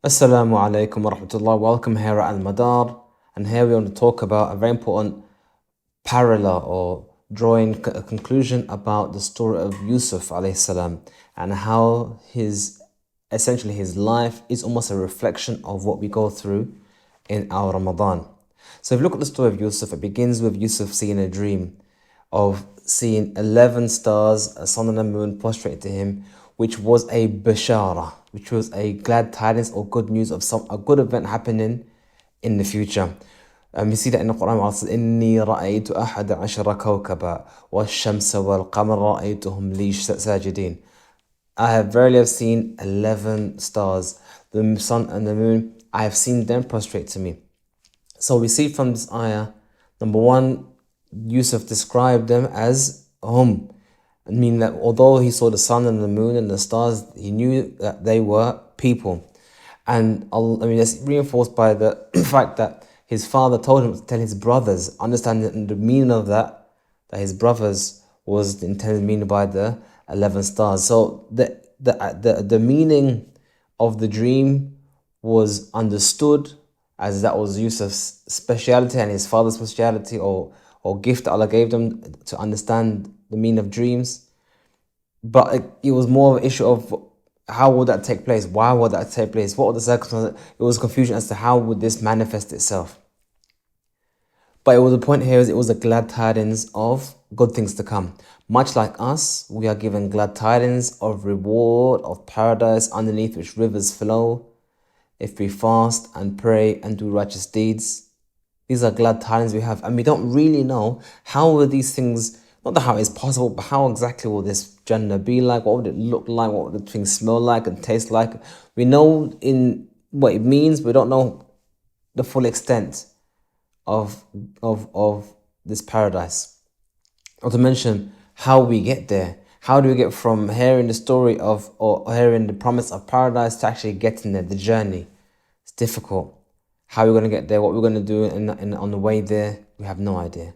Assalamu alaikum wa rahmatullah. Welcome here at Al-Madar. And here we want to talk about a very important parallel or drawing a conclusion about the story of Yoosuf alayhi salam and how essentially his life is almost a reflection of what we go through in our Ramadan. So if you look at the story of Yoosuf, it begins with Yoosuf seeing a dream of seeing 11 stars, a sun and a moon prostrate to him, which was a bashara, which was a glad tidings or good news of a good event happening in the future. We see that in the Quran, it says, إِنِّي رَأَيْتُ أَحَدَ عَشَرَ كَوْكَبًا وَالشَّمْسَ وَالْقَمَرَ رَأَيْتُهُمْ لِي سَاجِدِينَ. I have verily seen 11 stars, the sun and the moon, I have seen them prostrate to me. So we see from this ayah, number one, Yoosuf described them as hum. I mean that although he saw the sun and the moon and the stars, he knew that they were people. And that's reinforced by the fact that his father told him to tell his brothers, understanding the meaning of that his brothers was the intended meaning by the 11 stars. So the meaning of the dream was understood, as that was Yusuf's speciality and his father's speciality or gift that Allah gave them to understand the meaning of dreams. But it was more of an issue of how would that take place? Why would that take place? What were the circumstances? It was confusion as to how would this manifest itself. But the point here is it was a glad tidings of good things to come. Much like us, we are given glad tidings of reward, of paradise underneath which rivers flow. If we fast and pray and do righteous deeds, these are glad tidings we have. And we don't really know how will these things, not how it's possible, but how exactly will this Jannah be like? What would it look like? What would the things smell like and taste like? We know in what it means, we don't know the full extent of this paradise. Not to mention how we get there. How do we get from hearing the story of or hearing the promise of paradise to actually getting there, the journey? It's difficult. How are we going to get there? What we're going to do on the way there? We have no idea.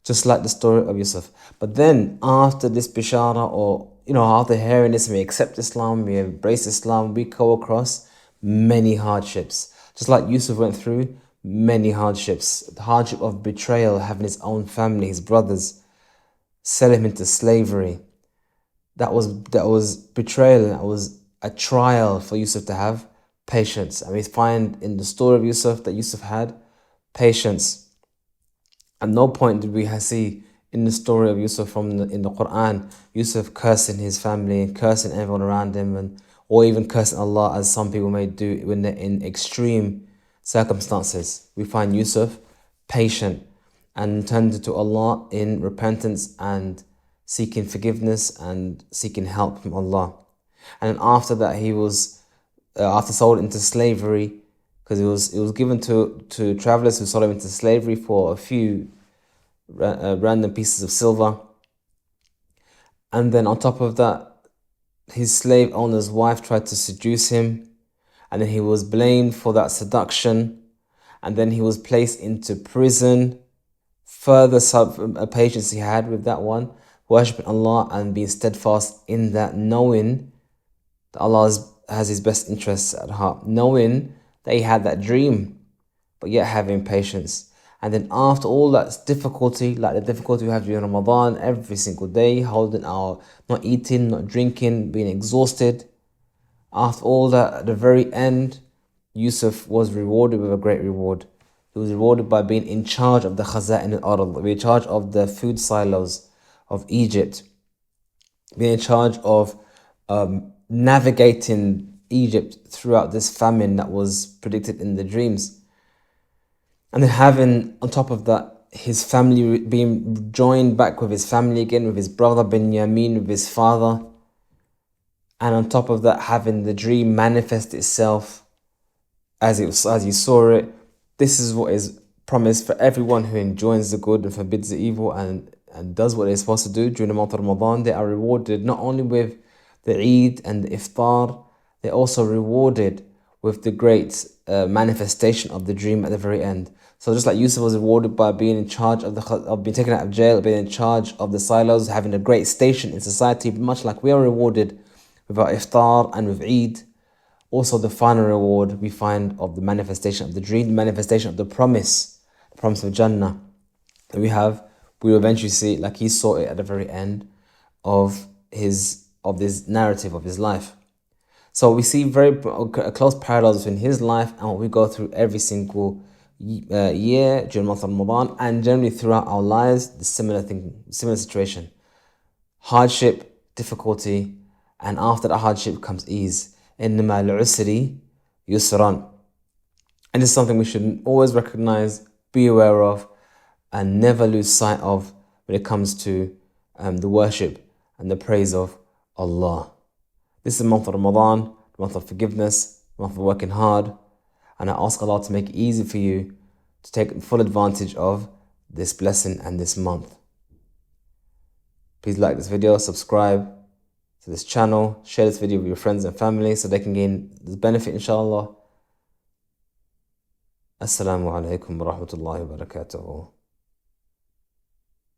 Just like the story of Yusuf. But then after this bishara or, after hearing this, we accept Islam, we embrace Islam, we go across many hardships. Just like Yusuf went through many hardships. The hardship of betrayal, having his own family, his brothers, sell him into slavery. That was betrayal. That was a trial for Yusuf to have patience. And we find in the story of Yusuf that Yusuf had patience. At no point did we see in the story of Yusuf in the Quran, Yusuf cursing his family, cursing everyone around him, or even cursing Allah, as some people may do when they're in extreme circumstances. We find Yusuf patient and turned to Allah in repentance and seeking forgiveness and seeking help from Allah. And after that, he was after sold into slavery, because it was given to travelers who sold him into slavery for a few random pieces of silver. And then on top of that, his slave owner's wife tried to seduce him, and then he was blamed for that seduction, and then he was placed into prison. Further patience he had with that one, worshipping Allah and being steadfast in that, knowing that Allah has his best interests at heart, knowing that he had that dream, but yet having patience. And then after all that difficulty, like the difficulty we have during Ramadan, every single day, holding our, not eating, not drinking, being exhausted, after all that, at the very end, Yusuf was rewarded with a great reward. He was rewarded by being in charge of the khaza'in al-ard, being in charge of the food silos of Egypt, being in charge of navigating Egypt throughout this famine that was predicted in the dreams. And then having, on top of that, his family being joined back with his family again, with his brother Benjamin, with his father. And on top of that, having the dream manifest itself as he saw it. This is what is promised for everyone who enjoins the good and forbids the evil and does what they're supposed to do during the month of Ramadan. They are rewarded not only with the Eid and the Iftar, they're also rewarded with the great manifestation of the dream at the very end. So just like Yusuf was rewarded by being in charge of being taken out of jail, being in charge of the silos, having a great station in society, much like we are rewarded with our Iftar and with Eid, Also, the final reward we find of the manifestation of the dream, the manifestation of the promise of Jannah that we have. We will eventually see it like he saw it at the very end of this narrative of his life. So we see very close parallels between his life and what we go through every single year during the month of Ramadan, and generally throughout our lives, the similar situation. Hardship, difficulty, and after the hardship comes ease. إِنَّمَا الْعُسْرِ يُسْرًا. And it's something we should always recognize, be aware of, and never lose sight of when it comes to the worship and the praise of Allah. This is the month of Ramadan, the month of forgiveness, the month of working hard, and I ask Allah to make it easy for you to take full advantage of this blessing and this month. Please like this video, subscribe to this channel, share this video with your friends and family so they can gain this benefit, inshallah. Assalamu alaikum wa rahmatullahi wa barakatuh.